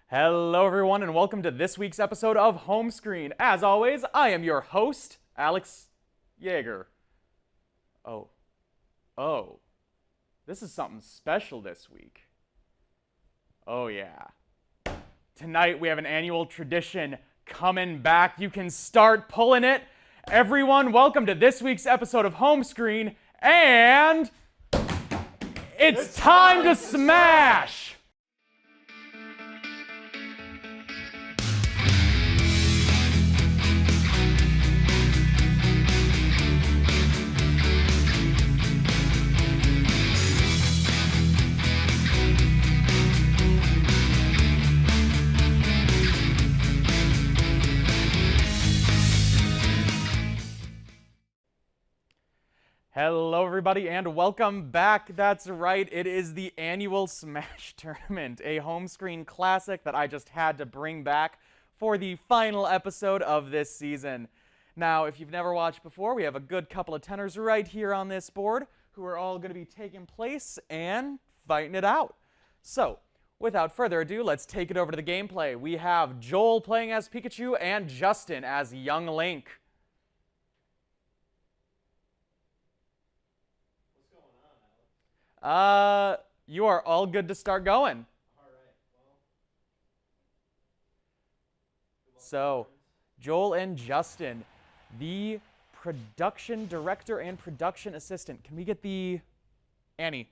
Hello everyone and welcome to this week's episode of Homescreen. As always, I am your host, Alex Yeager. Oh, this is something special this week. Oh yeah. Tonight we have an annual tradition coming back. You can start pulling it. Everyone, welcome to this week's episode of Homescreen, and it's time to smash! Hello everybody and welcome back. That's right, it is the annual Smash Tournament, a home screen classic that I just had to bring back for the final episode of this season. Now, if you've never watched before, we have a good couple of tenors right here on this board who are all going to be taking place and fighting it out. So, without further ado, let's take it over to the gameplay. We have Joel playing as Pikachu and Justin as young Link. You are all good to start going. All right. Well. So, Joel and Justin, the production director and production assistant. Can we get the Annie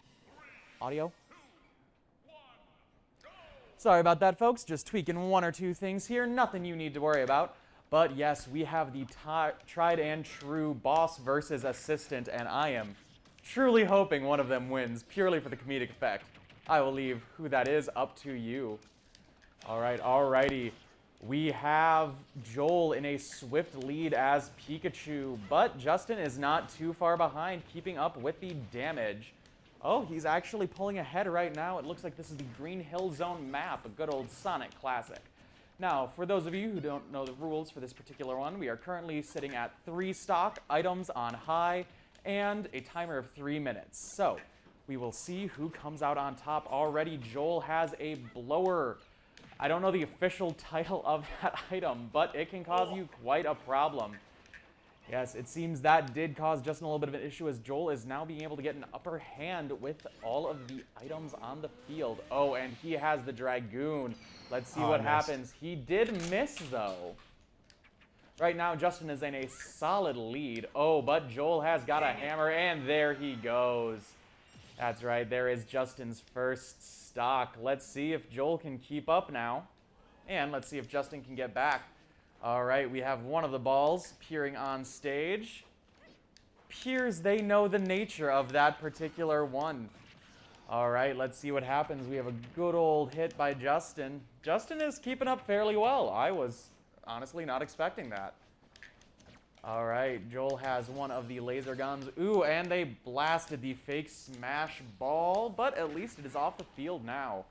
audio? Sorry about that, folks. Just tweaking one or two things here. Nothing you need to worry about. But yes, we have the tried and true boss versus assistant, and I am truly hoping one of them wins, purely for the comedic effect. I will leave who that is up to you. Alrighty. We have Joel in a swift lead as Pikachu, but Justin is not too far behind, keeping up with the damage. Oh, he's actually pulling ahead right now. It looks like this is the Green Hill Zone map, a good old Sonic classic. Now, for those of you who don't know the rules for this particular one, we are currently sitting at 3 stock items on high, and a timer of 3 minutes. So, we will see who comes out on top. Already, Joel has a blower. I don't know the official title of that item, but it can cause you quite a problem. Yes, it seems that did cause Justin a little bit of an issue, as Joel is now being able to get an upper hand with all of the items on the field. Oh, and he has the Dragoon. Let's see what happens. He did miss, though. Right now, Justin is in a solid lead. Oh, but Joel has got a hammer, and there he goes. That's right, there is Justin's first stock. Let's see if Joel can keep up now, and let's see if Justin can get back. All right, we have one of the balls peering on stage. Peers, they know the nature of that particular one. All right, let's see what happens. We have a good old hit by Justin. Justin is keeping up fairly well. I was honestly not expecting that. All right, Joel has one of the laser guns. Ooh, and they blasted the fake smash ball, but at least it is off the field now.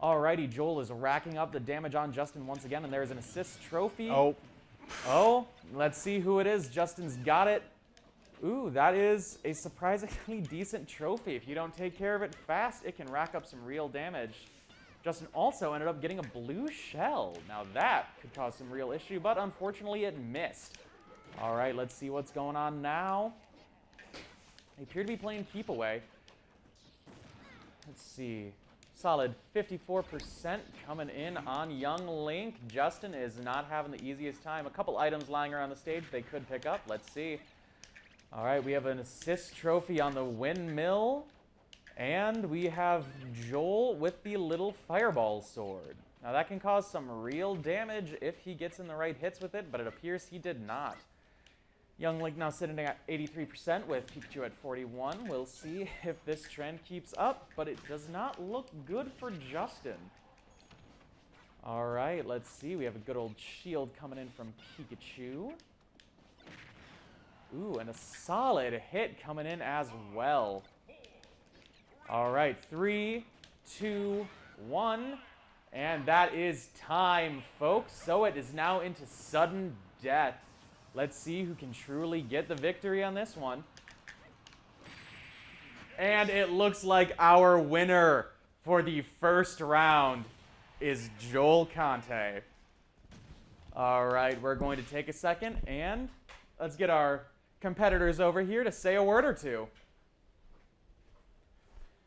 Alrighty, Joel is racking up the damage on Justin once again, and there is an assist trophy. Oh, let's see who it is. Justin's got it. Ooh, that is a surprisingly decent trophy. If you don't take care of it fast, it can rack up some real damage. Justin also ended up getting a blue shell. Now that could cause some real issue, but unfortunately it missed. All right, let's see what's going on now. They appear to be playing keep away. Let's see. Solid 54% coming in on young Link. Justin is not having the easiest time. A couple items lying around the stage they could pick up. Let's see. All right, we have an assist trophy on the windmill. And we have Joel with the little fireball sword. Now that can cause some real damage if he gets in the right hits with it, but it appears he did not. Young Link now sitting at 83% with Pikachu at 41. We'll see if this trend keeps up, but it does not look good for Justin. All right, let's see. We have a good old shield coming in from Pikachu. Ooh, and a solid hit coming in as well. All right, 3, 2, 1, and that is time, folks. So it is now into sudden death. Let's see who can truly get the victory on this one. And it looks like our winner for the first round is Joel Conte. All right, we're going to take a second and let's get our competitors over here to say a word or two.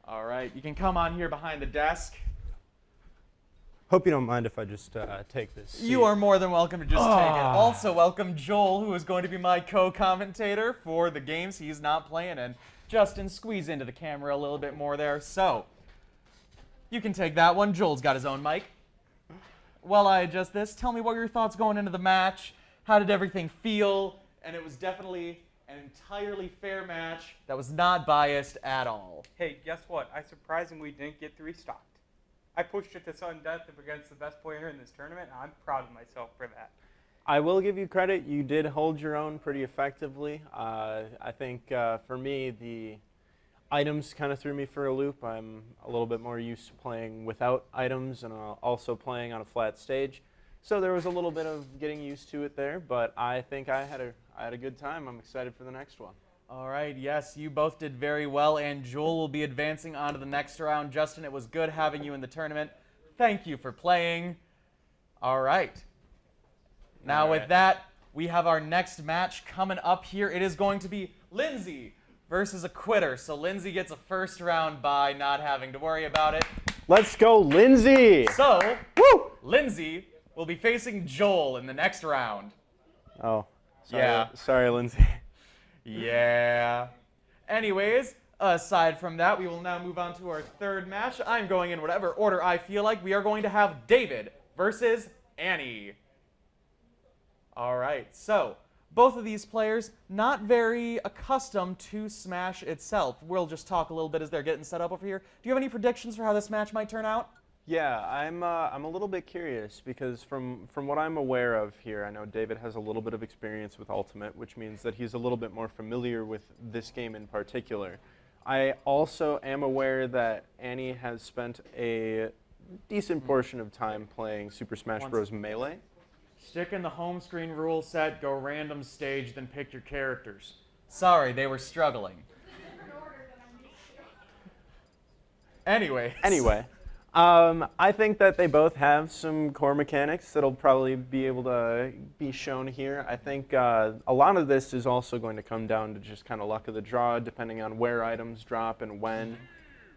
All right, you can come on here behind the desk. Hope you don't mind if I just take this seat. You are more than welcome to just take it. Also, welcome Joel, who is going to be my co-commentator for the games he's not playing. And Justin, squeeze into the camera a little bit more there. So, you can take that one. Joel's got his own mic. While I adjust this, tell me what were your thoughts going into the match. How did everything feel? And it was definitely an entirely fair match that was not biased at all. Hey, guess what? I surprisingly didn't get 3 stocked. I pushed it to sudden death against the best player in this tournament, and I'm proud of myself for that. I will give you credit. You did hold your own pretty effectively. I think for me, the items kind of threw me for a loop. I'm a little bit more used to playing without items and also playing on a flat stage. So there was a little bit of getting used to it there, but I think I had a good time. I'm excited for the next one. All right, yes, you both did very well, and Joel will be advancing on to the next round. Justin, it was good having you in the tournament. Thank you for playing. All right. Now with that, we have our next match coming up here. It is going to be Lindsay versus a quitter. So Lindsay gets a first round bye, not having to worry about it. Let's go, Lindsay! So, woo! Lindsay will be facing Joel in the next round. Oh, sorry, yeah. Sorry, Lindsay. Yeah. Anyways, aside from that, we will now move on to our third match. I'm going in whatever order I feel like. We are going to have David versus Annie. All right, so both of these players not very accustomed to Smash itself. We'll just talk a little bit as they're getting set up over here. Do you have any predictions for how this match might turn out? Yeah, I'm a little bit curious because from what I'm aware of here, I know David has a little bit of experience with Ultimate, which means that he's a little bit more familiar with this game in particular. I also am aware that Annie has spent a decent portion of time playing Super Smash Bros. Melee. Stick in the home screen rule set, go random stage, then pick your characters. Sorry, they were struggling. Anyway. I think that they both have some core mechanics that'll probably be able to be shown here. I think a lot of this is also going to come down to just kind of luck of the draw, depending on where items drop and when.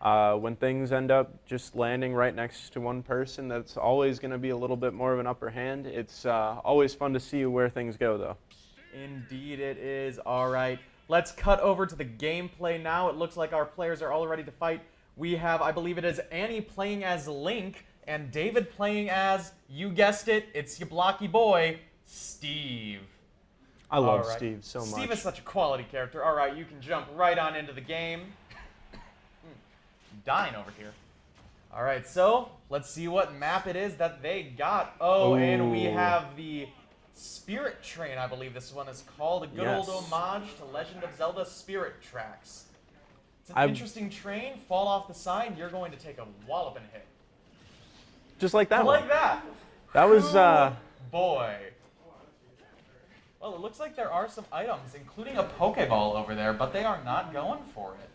When things end up just landing right next to one person, that's always going to be a little bit more of an upper hand. It's always fun to see where things go, though. Indeed it is. All right, let's cut over to the gameplay now. It looks like our players are all ready to fight. We have, I believe it is Annie playing as Link, and David playing as, you guessed it, it's your blocky boy, Steve. I love Steve so much. Steve is such a quality character. All right, you can jump right on into the game. Dying over here. All right, so let's see what map it is that they got. Oh, and we have the Spirit Train, I believe this one is called. A good old homage to Legend of Zelda Spirit Tracks. It's an interesting train. Fall off the side, you're going to take a walloping hit. Just like that one. Like that. That was, boy. Well, it looks like there are some items, including a Pokeball over there, but they are not going for it.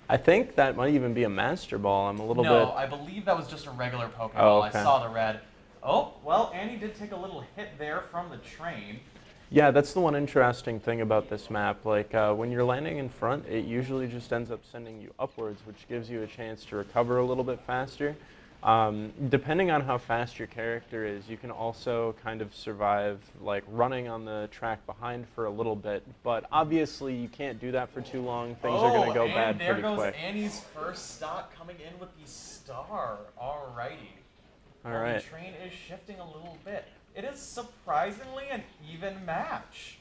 I think that might even be a Master Ball. I'm a little bit... No, I believe that was just a regular Pokeball. Oh, okay. I saw the red. Oh, well, Annie did take a little hit there from the train. Yeah, that's the one interesting thing about this map. Like, when you're landing in front, it usually just ends up sending you upwards, which gives you a chance to recover a little bit faster. Depending on how fast your character is, you can also kind of survive, like, running on the track behind for a little bit. But obviously, you can't do that for too long. Things are going to go bad pretty quick. And there goes Annie's first stock coming in with the star. Alrighty. All right. The train is shifting a little bit. It is surprisingly an even match.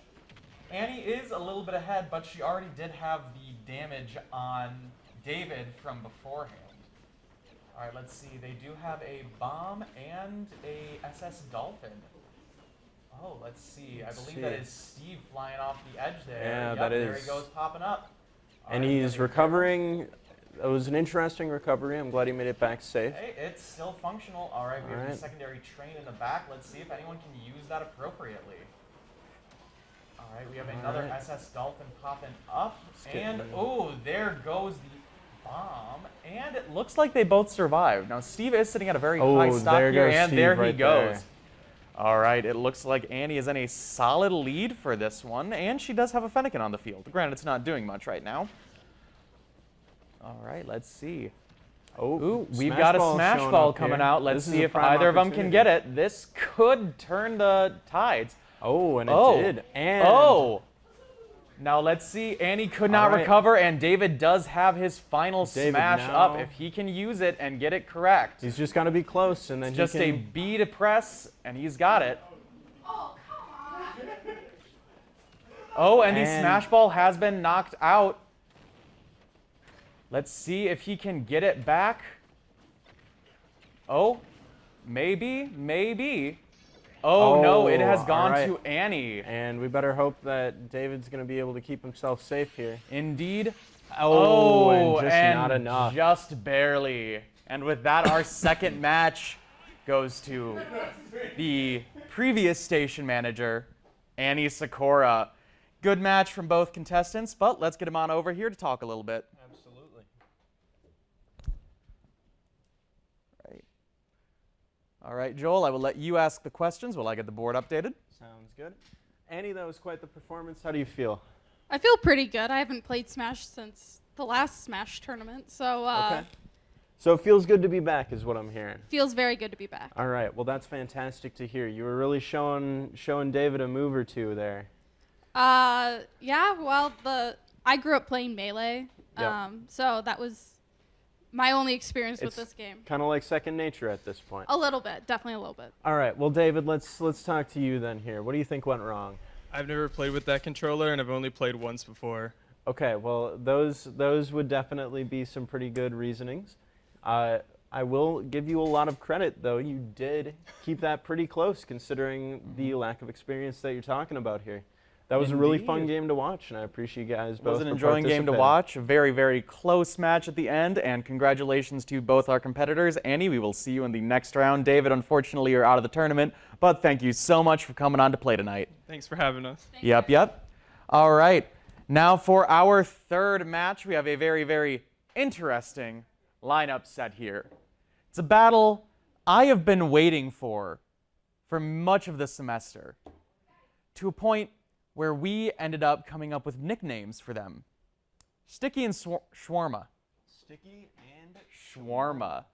Annie is a little bit ahead, but she already did have the damage on David from beforehand. All right, let's see. They do have a bomb and a SS Dolphin. Oh, let's see. I believe that is Steve flying off the edge there. Yeah, yep, that is. There he goes popping up. And he's recovering. It was an interesting recovery. I'm glad he made it back safe. Hey, it's still functional. All right, we have the secondary train in the back. Let's see if anyone can use that appropriately. All right, we have another SS Dolphin popping up. And, oh, there goes the bomb, and it looks like they both survived. Now, Steve is sitting at a very high stock there here, goes and Steve there he right goes. there. All right, it looks like Annie is in a solid lead for this one, and she does have a Fennekin on the field. Granted, it's not doing much right now. All right, let's see. Oh, Ooh, we've got a smash ball coming out. Let's see if either of them can get it. This could turn the tides. Oh, and it did. And oh! Now let's see. Annie could not recover, and David does have his final smash up. If he can use it and get it correct. He's just got to be close, and then It's just a B to press, and he's got it. Oh, and the smash ball has been knocked out. Let's see if he can get it back. Oh, maybe, maybe. Oh, no, it has gone to Annie. And we better hope that David's going to be able to keep himself safe here. Indeed. Oh, and not enough. Just barely. And with that, our second match goes to the previous station manager, Annie Sakura. Good match from both contestants, but let's get him on over here to talk a little bit. Absolutely. Right. All right, Joel, I will let you ask the questions while I get the board updated. Sounds good. Annie, that was quite the performance. How do you feel? I feel pretty good. I haven't played Smash since the last Smash tournament, so Okay. So it feels good to be back is what I'm hearing. feels very good to be back. All right. Well, that's fantastic to hear. You were really showing David a move or two there. Yeah, well, I grew up playing Melee, Yep. so that was my only experience with It's this game. kind of like second nature at this point. A little bit, definitely a little bit. All right. Well, David, let's talk to you then here. What do you think went wrong? I've never played with that controller, and I've only played once before. Okay. Well, those would definitely be some pretty good reasonings. I will give you a lot of credit, though. You did keep that pretty close, considering the lack of experience that you're talking about here. That was a really fun Indeed. game to watch, and I appreciate you guys It both was an for enjoying game to participating. watch. A very, very close match at the end, and congratulations to both our competitors. Annie, we will see you in the next round. David, unfortunately, you're out of the tournament, but thank you so much for coming on to play tonight. Thanks for having us. Yep. All right. Now for our third match, we have a very, very interesting lineup set here. It's a battle I have been waiting for much of the semester, to a point where we ended up coming up with nicknames for them. Sticky and Shawarma. Sticky and Shawarma.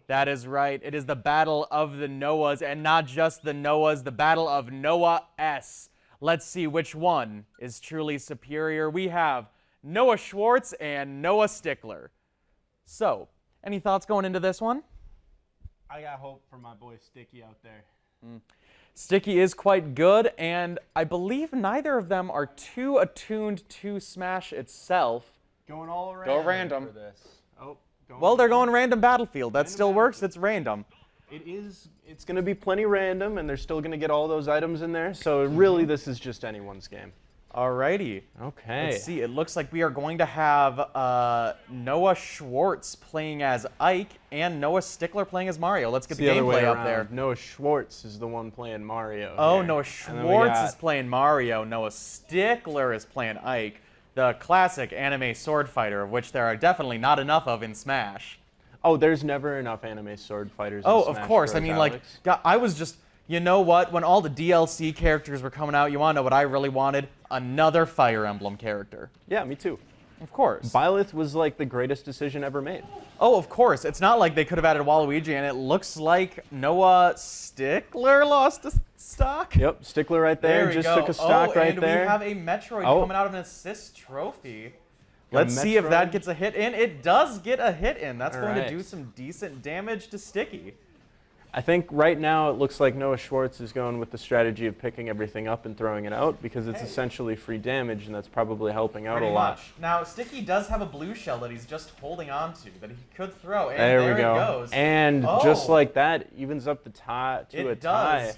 That is right. It is the battle of the Noahs, and not just the Noahs, the battle of Noah S. Let's see which one is truly superior. We have Noah Schwartz and Noah Stickler. So, any thoughts going into this one? I got hope for my boy Sticky out there. Sticky is quite good, and I believe neither of them are too attuned to Smash itself. Going all around. Go random. For this. Oh, Well, they're going random battlefield. That still works. It's random. It's going to be plenty random, and they're still going to get all those items in there. So really, this is just anyone's game. Alrighty. Okay. Let's see. It looks like we are going to have Noah Schwartz playing as Ike and Noah Stickler playing as Mario. Let's get the other way gameplay up around. there. Noah Schwartz is the one playing Mario. Oh, here. Noah And then we Schwartz got- is playing Mario. Noah Stickler is playing Ike, the classic anime sword fighter, of which there are definitely not enough of in Smash. Oh, there's never enough anime sword fighters. in Oh, of Smash course. I Bros, mean, like, Alex. God, I was just, you know what? When all the DLC characters were coming out, you want to know what I really wanted? Another Fire Emblem character. Yeah, me too. Of course. Byleth was like the greatest decision ever made. Oh, of course. It's not like they could have added Waluigi, and it looks like Noah Stickler lost a stock. Yep, Stickler right there, we just go. took a stock right and there. we have a Metroid Oh. coming out of an assist trophy. Got a Let's see if that Metroid. gets a hit in. It does get a hit in. That's going to Alright. do some decent damage to Sticky. I think right now it looks like Noah Schwartz is going with the strategy of picking everything up and throwing it out because it's essentially free damage, and that's probably helping out Pretty a lot. much. Now, Sticky does have a blue shell that he's just holding on to that he could throw, and There there we go. it goes. And just Oh. like that, evens up the tie to a It tie. does.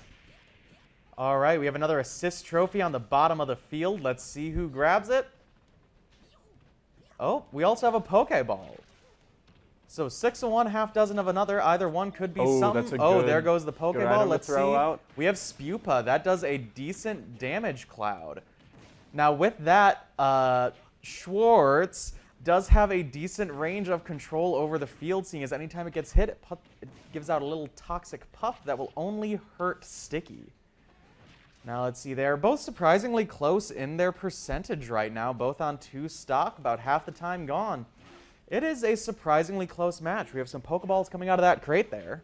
All right, we have another assist trophy on the bottom of the field. Let's see who grabs it. Oh, we also have a Pokeball. So 6 of one, half dozen of another. Either one could be Oh, something. that's a Oh, good- there goes the good Pokeball. item to Let's throw see. out. We have Spupa. That does a decent damage cloud. Now with that, Schwartz does have a decent range of control over the field, seeing as anytime it gets hit, it gives out a little toxic puff that will only hurt Sticky. Now let's see, they're both surprisingly close in their percentage right now, both on 2 stock, about half the time gone. It is a surprisingly close match. We have some Pokeballs coming out of that crate there.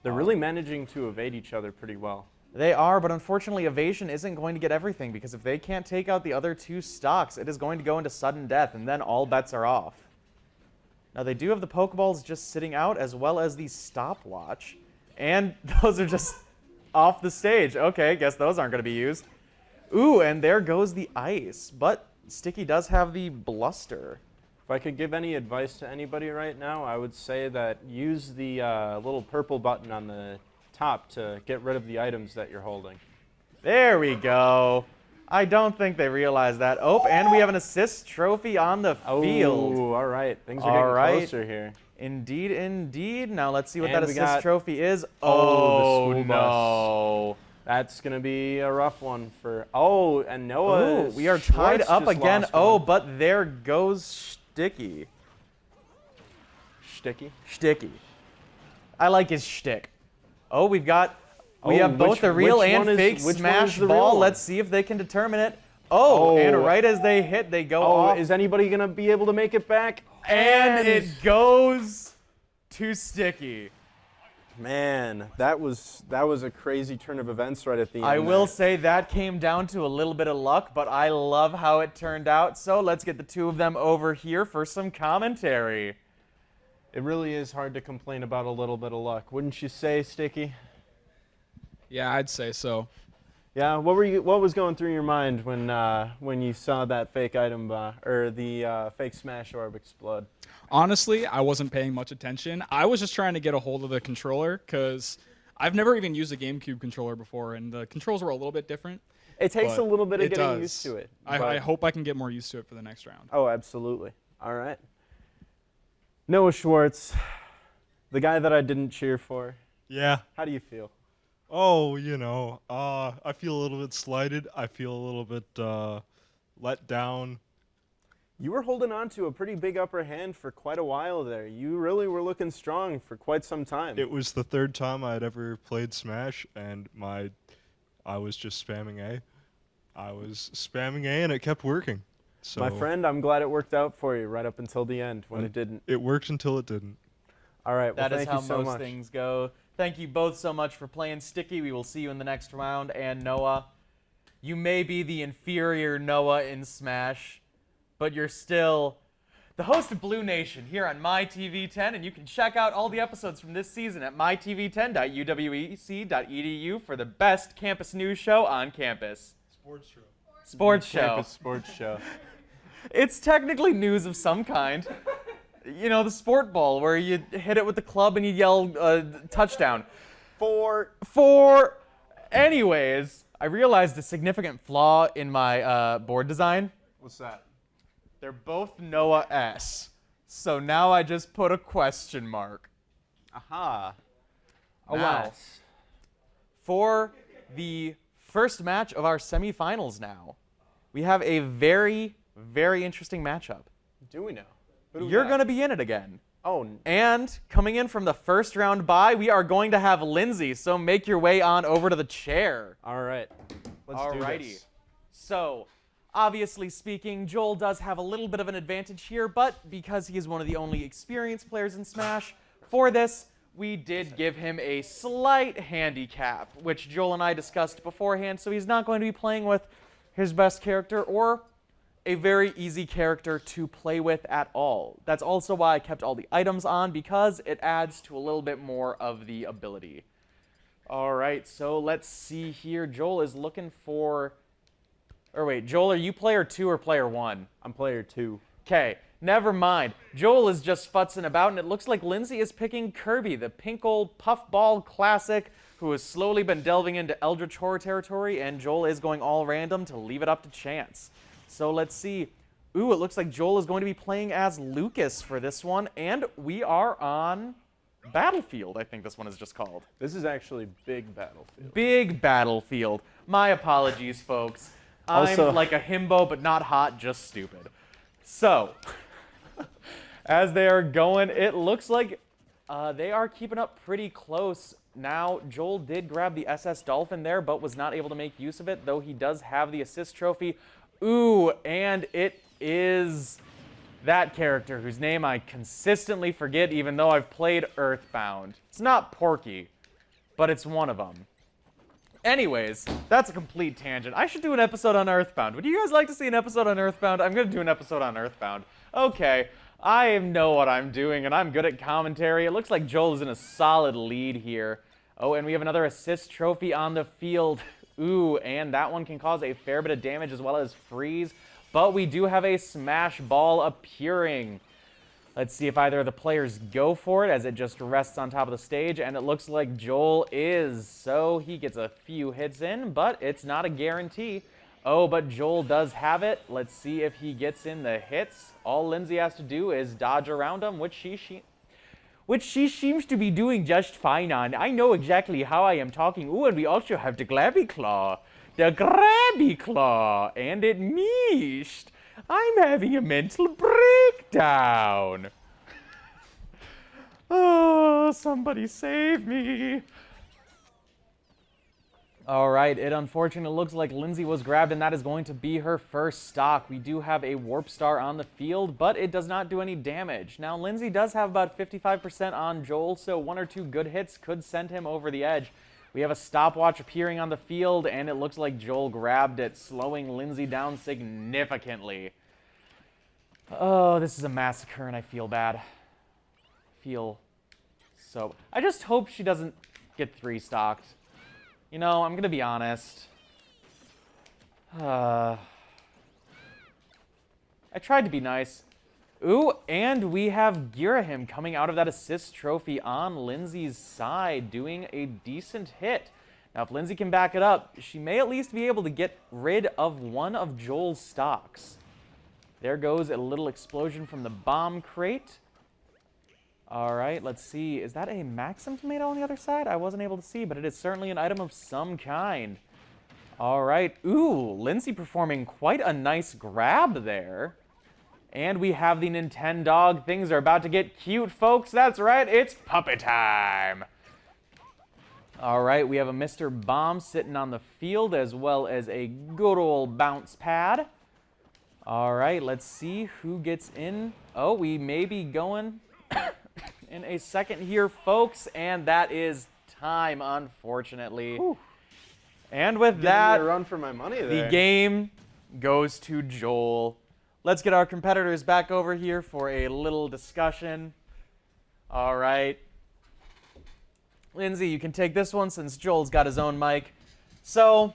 They're really managing to evade each other pretty well. They are, but unfortunately evasion isn't going to get everything, because if they can't take out the other 2 stocks, it is going to go into sudden death, and then all bets are off. Now they do have the Pokeballs just sitting out, as well as the stopwatch, and those are just off the stage. Okay, guess those aren't going to be used. Ooh, and there goes the ice, but Sticky does have the bluster. If I could give any advice to anybody right now, I would say that use the little purple button on the top to get rid of the items that you're holding. There we go. I don't think they realize that. Oh, and we have an assist trophy on the field. Oh, all right. Things are getting closer here. Indeed, indeed. Now let's see what And that we assist got- trophy is. Oh, the Oh, school no. That's going to be a rough one for... Oh, and Noah... Oh, we are tied Schwartz up just again. lost Oh, one. but there goes Sticky. Sticky. Sticky. I like his shtick. Oh, we have Oh, both the real which and one is- fake which one is smash the real ball. one? Let's see if they can determine it. Oh, and Oh. right as they hit, they go Oh, off. is anybody going to be able to make it back? And it goes to Sticky. Man, that was a crazy turn of events right at the end. I will there. say that came down to a little bit of luck, but I love how it turned out. So let's get the 2 of them over here for some commentary. It really is hard to complain about a little bit of luck, wouldn't you say, Sticky? Yeah, I'd say so. Yeah. What was going through your mind when you saw that fake item or the fake smash orb explode? Honestly, I wasn't paying much attention. I was just trying to get a hold of the controller because I've never even used a GameCube controller before, and the controls were a little bit different. It takes but a little bit of it getting does. used to it. I but- hope I can get more used to it for the next round. Oh, absolutely. All right. Noah Schwartz, the guy that I didn't cheer for. Yeah. How do you feel? Oh, I feel a little bit slighted. I feel a little bit let down. You were holding on to a pretty big upper hand for quite a while there. You really were looking strong for quite some time. It was the 3rd time I had ever played Smash, and I was just spamming A. I was spamming A, and it kept working. So My friend, I'm glad it worked out for you right up until the end when it didn't. it worked until it didn't. All right, well, That is thank how you so most much. things go. Thank you both so much for playing Sticky. We will see you in the next round. And Noah, you may be the inferior Noah in Smash, but you're still the host of Blue Nation here on MyTV10, and you can check out all the episodes from this season at mytv10.uwec.edu for the best campus news show on campus. Sports show. Sports show. Campus sports show. It's technically news of some kind. You know, the sport ball where you hit it with the club and you yell touchdown. Anyways, I realized a significant flaw in my board design. What's that? They're both Noah S. So now I just put a question mark. Aha. Now, Alas. for the first match of our semifinals now, we have a very, very interesting matchup. Do we know? Who do we You're got? going to be in it again. Oh, And coming in from the first round bye, we are going to have Lindsay, so make your way on over to the chair. all right. Let's do Alrighty. this. So, obviously speaking, Joel does have a little bit of an advantage here, but because he is one of the only experienced players in Smash, for this, we did give him a slight handicap, which Joel and I discussed beforehand, so he's not going to be playing with his best character or a very easy character to play with at all. That's also why I kept all the items on, because it adds to a little bit more of the ability. All right, so let's see here. Joel is looking for... Or wait, Joel, are you player 2 or player 1? I'm player 2. Okay, never mind. Joel is just futzing about, and it looks like Lindsay is picking Kirby, the pink old puffball classic, who has slowly been delving into Eldritch Horror territory, and Joel is going all random to leave it up to chance. So let's see. Ooh, it looks like Joel is going to be playing as Lucas for this one, and we are on Battlefield, I think this one is just called. This is actually big battlefield. Big Battlefield. My apologies, folks. Also- I'm like a himbo, but not hot, just stupid. So, as they are going, it looks like they are keeping up pretty close. Now, Joel did grab the SS Dolphin there, but was not able to make use of it, though he does have the assist trophy. Ooh, and it is that character whose name I consistently forget, even though I've played Earthbound. It's not Porky, but it's one of them. Anyways, that's a complete tangent. I should do an episode on Earthbound. Would you guys like to see an episode on Earthbound? I'm going to do an episode on Earthbound. Okay, I know what I'm doing, and I'm good at commentary. It looks like Joel is in a solid lead here. Oh, and we have another assist trophy on the field. Ooh, and that one can cause a fair bit of damage as well as freeze. But we do have a smash ball appearing. Let's see if either of the players go for it as it just rests on top of the stage, and it looks like Joel is. So he gets a few hits in, but it's not a guarantee. Oh, but Joel does have it. Let's see if he gets in the hits. All Lindsay has to do is dodge around him, which she seems to be doing just fine on. I know exactly how I am talking. Ooh, and we also have the Glabby Claw. The Grabby Claw. And it missed. I'm having a mental breakdown. Oh, somebody save me. All right, it unfortunately looks like Lindsay was grabbed, and that is going to be her first stock. We do have a Warp Star on the field, but it does not do any damage. Now, Lindsay does have about 55% on Joel, so 1 or 2 good hits could send him over the edge. We have a stopwatch appearing on the field, and it looks like Joel grabbed it, slowing Lindsay down significantly. Oh, this is a massacre, and I feel bad. I just hope she doesn't get 3-stocked. You know, I'm going to be honest. I tried to be nice. Ooh, and we have Girahim coming out of that assist trophy on Lindsay's side, doing a decent hit. Now, if Lindsay can back it up, she may at least be able to get rid of one of Joel's stocks. There goes a little explosion from the bomb crate. All right, let's see. Is that a Maxim tomato on the other side? I wasn't able to see, but it is certainly an item of some kind. All right. Ooh, Lindsay performing quite a nice grab there. And we have the Nintendog. Things are about to get cute, folks. That's right, it's puppet time. All right, we have a Mr. Bomb sitting on the field, as well as a good old bounce pad. All right, let's see who gets in. Oh, we may be going in a second here, folks, and that is time, unfortunately. Whew. And with that, Giving me a run for my money there. the game goes to Joel. Let's get our competitors back over here for a little discussion. All right. Lindsay, you can take this one since Joel's got his own mic. So,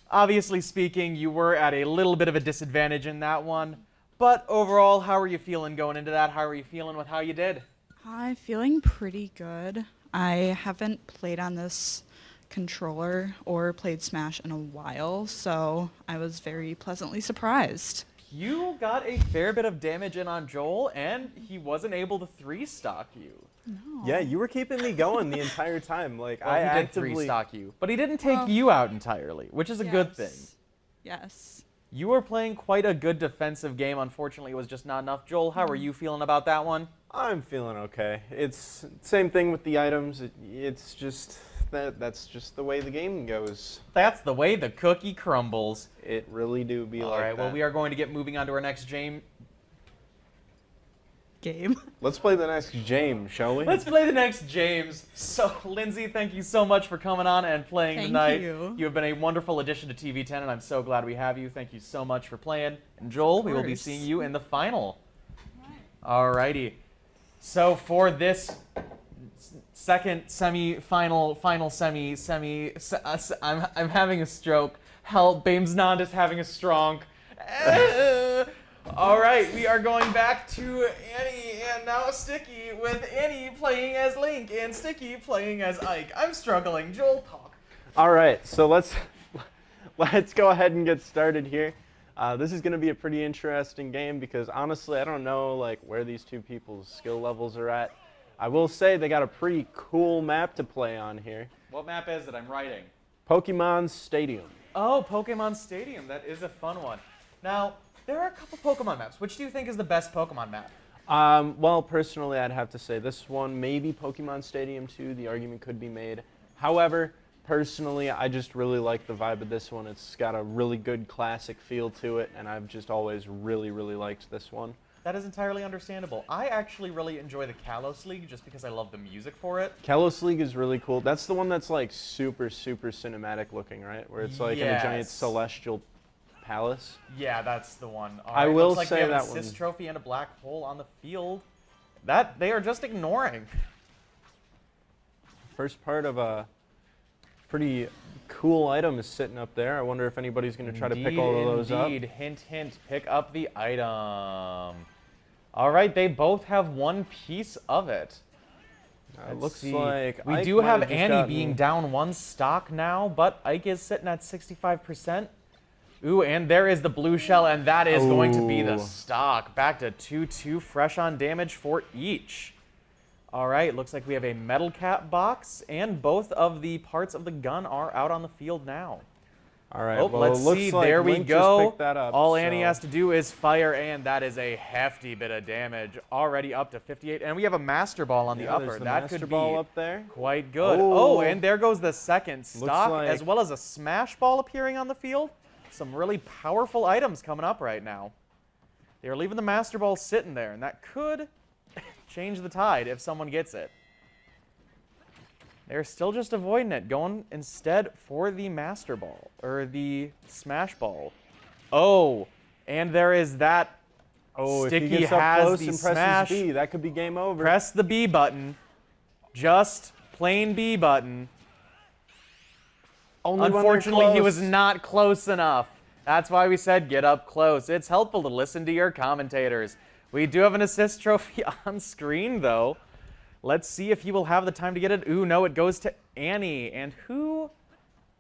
obviously speaking, you were at a little bit of a disadvantage in that one. But overall, how are you feeling going into that? How are you feeling with how you did? I'm feeling pretty good. I haven't played on this controller or played Smash in a while, so I was very pleasantly surprised. You got a fair bit of damage in on Joel, and he wasn't able to 3-stock you. No. Yeah, you were keeping me going the entire time. Like Well, I he did actively 3-stock you, but he didn't take Well, you out entirely, which is a good thing. Yes. You were playing quite a good defensive game. Unfortunately, it was just not enough. Joel, how are you feeling about that one? I'm feeling okay. It's same thing with the items. It's just that's just the way the game goes. That's the way the cookie crumbles. It really do be All like right, that. well, we are going to get moving on to our next game. Game. Let's play the next game, shall we? Let's play the next James. So, Lindsay, thank you so much for coming on and playing Thank tonight. you. You have been a wonderful addition to TV10, and I'm so glad we have you. Thank you so much for playing. And Joel, we will be course. seeing you in the final. Alrighty. So for this second semi-final, I'm having a stroke. Help, Bames Nond is having a stronk. All right, we are going back to Annie and now Sticky, with Annie playing as Link and Sticky playing as Ike. I'm struggling. Joel, talk. All right, so let's go ahead and get started here. This is going to be a pretty interesting game because honestly, I don't know like where these two people's skill levels are at. I will say they got a pretty cool map to play on here. What map is it? I'm writing. Pokemon Stadium. Oh, Pokemon Stadium. That is a fun one. Now, there are a couple Pokemon maps. Which do you think is the best Pokemon map? Well, personally, I'd have to say this one, maybe Pokemon Stadium 2. The argument could be made. However, personally, I just really like the vibe of this one. It's got a really good classic feel to it, and I've just always really, really liked this one. That is entirely understandable. I actually really enjoy the Kalos League just because I love the music for it. Kalos League is really cool. That's the one that's like super, super cinematic looking, right? Where it's like in a giant Yes. celestial palace. Yeah, that's the one. All I right, will looks like say we have that an assist one- trophy and a black hole on the field. That they are just ignoring. First part of a pretty cool item is sitting up there. I wonder if anybody's going to try to pick all of those up. Indeed. Hint, hint. Pick up the item. All right, they both have one piece of it. It Let's looks see. like We Ike do might have just Annie gotten- being down one stock now, but Ike is sitting at 65%. Ooh, and there is the blue shell, and that is going to be the Ooh. stock. Back to 2-2 fresh on damage for each. All right, looks like we have a metal cap box, and both of the parts of the gun are out on the field now. All right, Oh, well, let's it looks see. like There we Link just go. picked that up, All Annie so- has to do is fire, and that is a hefty bit of damage. Already up to 58, and we have a Master Ball on the Yeah, upper. there's the That Master could Ball be up there. quite good. Oh. Oh, and there goes the second stock, like- as well as a Smash Ball appearing on the field. Some really powerful items coming up right now. They're leaving the Master Ball sitting there, and that could change the tide if someone gets it. They're still just avoiding it, going instead for the Master Ball, or the Smash Ball. Oh, and there is that. Oh, Sticky if he gets up has close the and presses smash. B, that could be game over. Press the B button. Just plain B button. Only when they're Unfortunately, he was close. not close enough. That's why we said get up close. It's helpful to listen to your commentators. We do have an assist trophy on screen, though. Let's see if he will have the time to get it. Ooh, no, it goes to Annie. And who?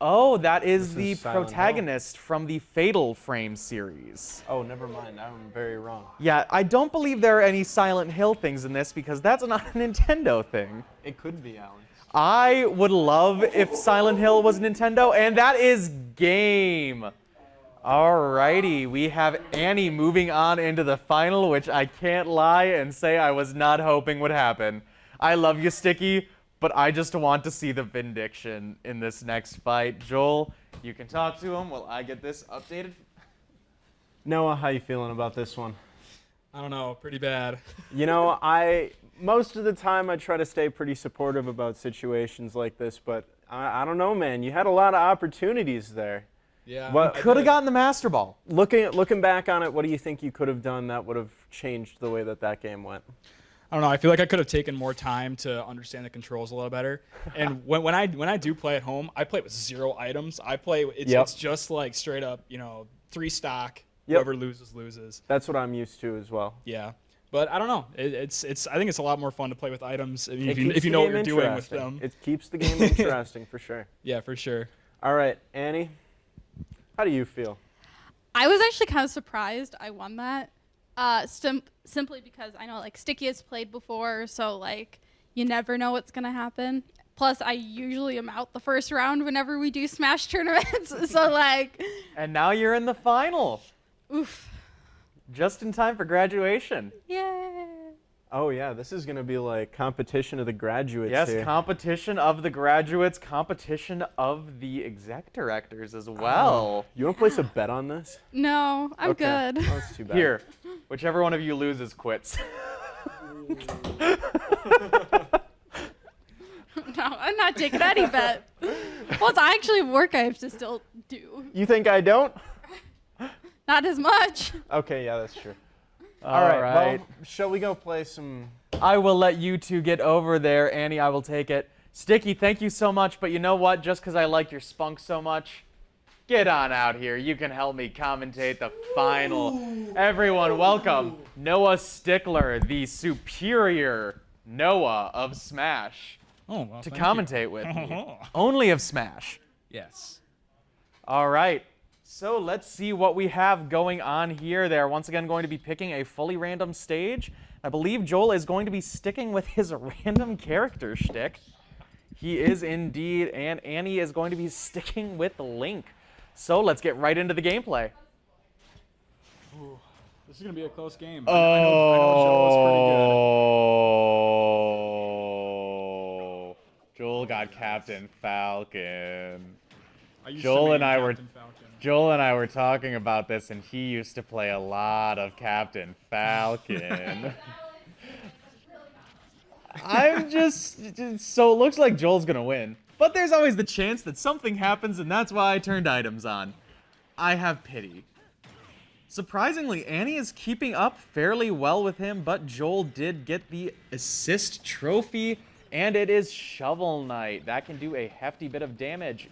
Oh, that is This the is Silent protagonist from the Fatal Frame series. Oh, never mind. I'm very wrong. Yeah, I don't believe there are any Silent Hill things in this because that's not a Nintendo thing. It could be, Alex. I would love if Silent Hill was Nintendo, and that is game. Alrighty, we have Annie moving on into the final, which I can't lie and say I was not hoping would happen. I love you, Sticky, but I just want to see the Vindiction in this next fight. Joel, you can talk to him while I get this updated. Noah, how you feeling about this one? I don't know, pretty bad. You know, most of the time I try to stay pretty supportive about situations like this, but I don't know, man. You had a lot of opportunities there. Yeah. What- I Could have did. gotten the Master Ball. Looking back on it, what do you think you could have done that would have changed the way that game went? I don't know. I feel like I could have taken more time to understand the controls a little better. And when I do play at home, I play with 0 items. I play it's just like straight up, 3 stock. Yep. Whoever loses. That's what I'm used to as well. Yeah. But I don't know. It's I think it's a lot more fun to play with items It if keeps you the know what game you're doing with interesting. them. It keeps the game interesting for sure. Yeah, for sure. All right, Annie, how do you feel? I was actually kind of surprised I won that. Simply because I know like Sticky has played before, so like you never know what's gonna happen. Plus, I usually am out the first round whenever we do Smash tournaments, so like, And now you're in the final. oof, Just in time for graduation. yeah. Oh yeah, this is gonna be like competition of the graduates Yes, here. competition of the graduates, competition of the exec directors as well. You want to place a bet on this? No, I'm Okay. good. Oh, that's too bad. Here, whichever one of you loses quits. No, I'm not taking any bet. Plus, I actually have work I have to still do. You think I don't? Not as much. Okay, yeah, that's true. All All right. right. Well, shall we go play some? I will let you two get over there. Annie, I will take it. Sticky, thank you so much, but you know what? Just because I like your spunk so much, get on out here. You can help me commentate the final. Everyone, welcome Noah Stickler, the superior Noah of Smash, Oh, well, to thank you. commentate with me. Only of Smash. Yes. All right. So let's see what we have going on here. They're once again going to be picking a fully random stage. I believe Joel is going to be sticking with his random character shtick. He is indeed, and Annie is going to be sticking with Link. So let's get right into the gameplay. Ooh, this is gonna be a close game. I know Joel is pretty good. Joel got Captain Falcon. I used Joel to main and I were- Captain Falcon. Joel and I were talking about this, and he used to play a lot of Captain Falcon. I'm just so it looks like Joel's gonna win, but there's always the chance that something happens, and that's why I turned items on. I have pity. Surprisingly, Annie is keeping up fairly well with him, but Joel did get the assist trophy, and it is Shovel Knight. That can do a hefty bit of damage.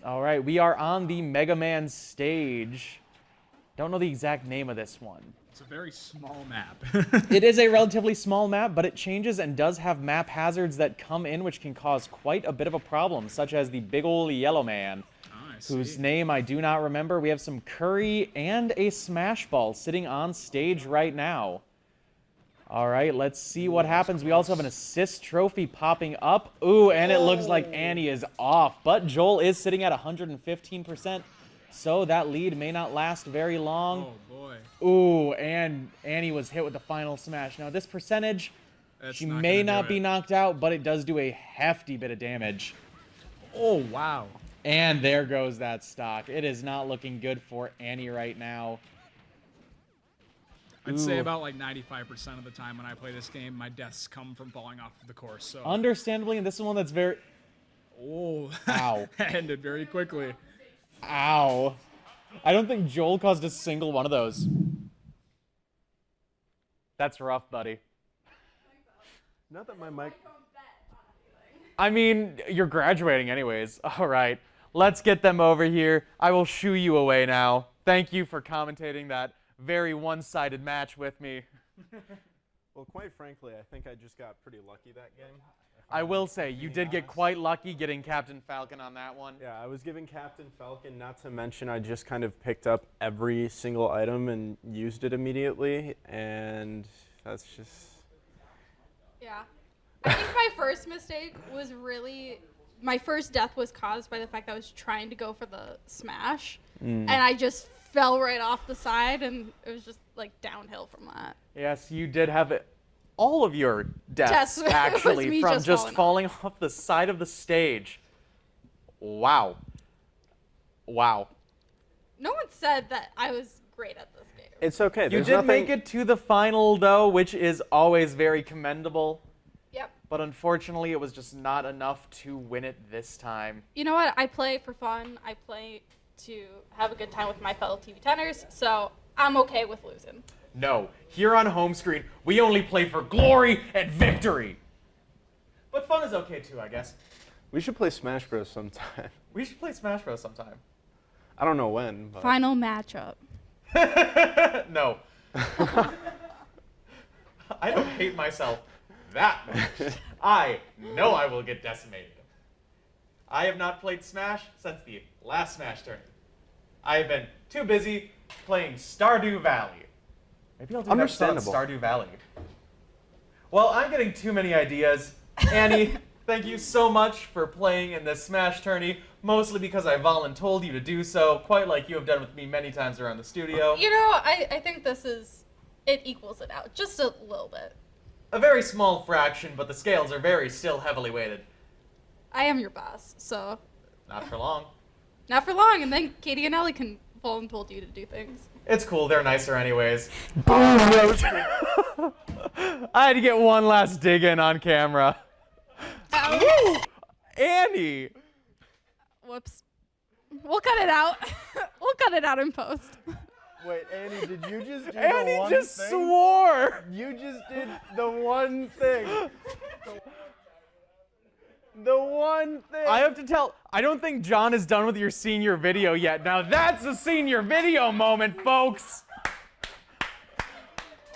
All right, we are on the Mega Man stage. Don't know the exact name of this one. It's a very small map. It is a relatively small map, but it changes and does have map hazards that come in which can cause quite a bit of a problem, such as the big ol' yellow man, whose name I do not remember. We have some curry and a smash ball sitting on stage right now. All right, let's see what happens. We also have an assist trophy popping up. Ooh, and it looks like Annie is off, but Joel is sitting at 115%, so that lead may not last very long. Oh boy. Ooh, and Annie was hit with the final smash. Now, this percentage, she may not be knocked out, but it does do a hefty bit of damage. Oh, wow. And there goes that stock. It is not looking good for Annie right now. I'd say Ooh. about like 95% of the time when I play this game, my deaths come from falling off of the course. So. Understandably, and this is one that's very... Oh. Ow. That ended very quickly. Ow. I don't think Joel caused a single one of those. That's rough, buddy. Not that my mic. I mean, you're graduating anyways. All right. Let's get them over here. I will shoo you away now. Thank you for commentating that very one-sided match with me. Well, quite frankly, I think I just got pretty lucky that game. I will say, you did get quite lucky getting Captain Falcon on that one. Yeah, I was given Captain Falcon, not to mention I just kind of picked up every single item and used it immediately, and that's just... Yeah. I think my first mistake was really... My first death was caused by the fact that I was trying to go for the smash, and I just fell right off the side, and it was just, like, downhill from that. Yes, you did have it. All of your deaths, Yes, it was actually, me from just just falling falling off the side of the stage. Wow. Wow. No one said that I was great at this game. It's okay. You There's did nothing... make it to the final, though, which is always very commendable. Yep. But unfortunately, it was just not enough to win it this time. You know what? I play for fun. I play to have a good time with my fellow TV tenors, so I'm okay with losing. No, here on Homescreen, we only play for glory and victory. But fun is okay too, I guess. We should play Smash Bros. Sometime. We should play Smash Bros. Sometime. I don't know when, but... Final matchup. No. I don't hate myself that much. I know I will get decimated. I have not played Smash since the last Smash tournament. I have been too busy playing Stardew Valley. Maybe I'll do Understandable. that Stardew Valley. Well, I'm getting too many ideas. Annie, thank you so much for playing in this Smash tourney, mostly because I voluntold you to do so, quite like you have done with me many times around the studio. You know, I think it equals it out just a little bit. A very small fraction, but the scales are still heavily weighted. I am your boss, so Not for long. not for long, and then Katie and Ellie can voluntold you to do things. It's cool, they're nicer anyways. I had to get one last dig in on camera. Woo! Annie! Whoops. We'll cut it out. We'll cut it out in post. Wait, Annie, did you just do Annie the one just thing? swore! You just did the one thing. The one thing. I have to tell, I don't think John is done with your senior video yet. Now that's a senior video moment, folks!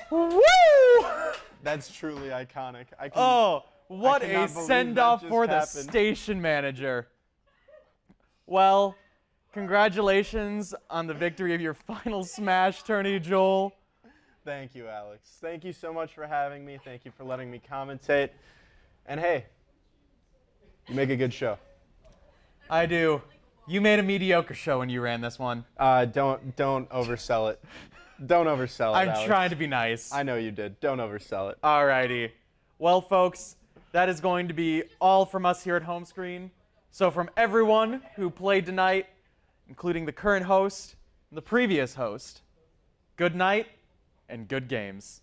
Woo! That's truly iconic. I can, Oh, what I a cannot believe send-off that just for the happened. station manager. Well, congratulations on the victory of your final Smash tourney, Joel. Thank you, Alex. Thank you so much for having me. Thank you for letting me commentate. And hey, you make a good show. I do. You made a mediocre show when you ran this one. Don't oversell it. Don't oversell it, I'm Alex. trying to be nice. I know you did. Don't oversell it. Alrighty. Well, folks, that is going to be all from us here at Homescreen. So from everyone who played tonight, including the current host and the previous host, good night and good games.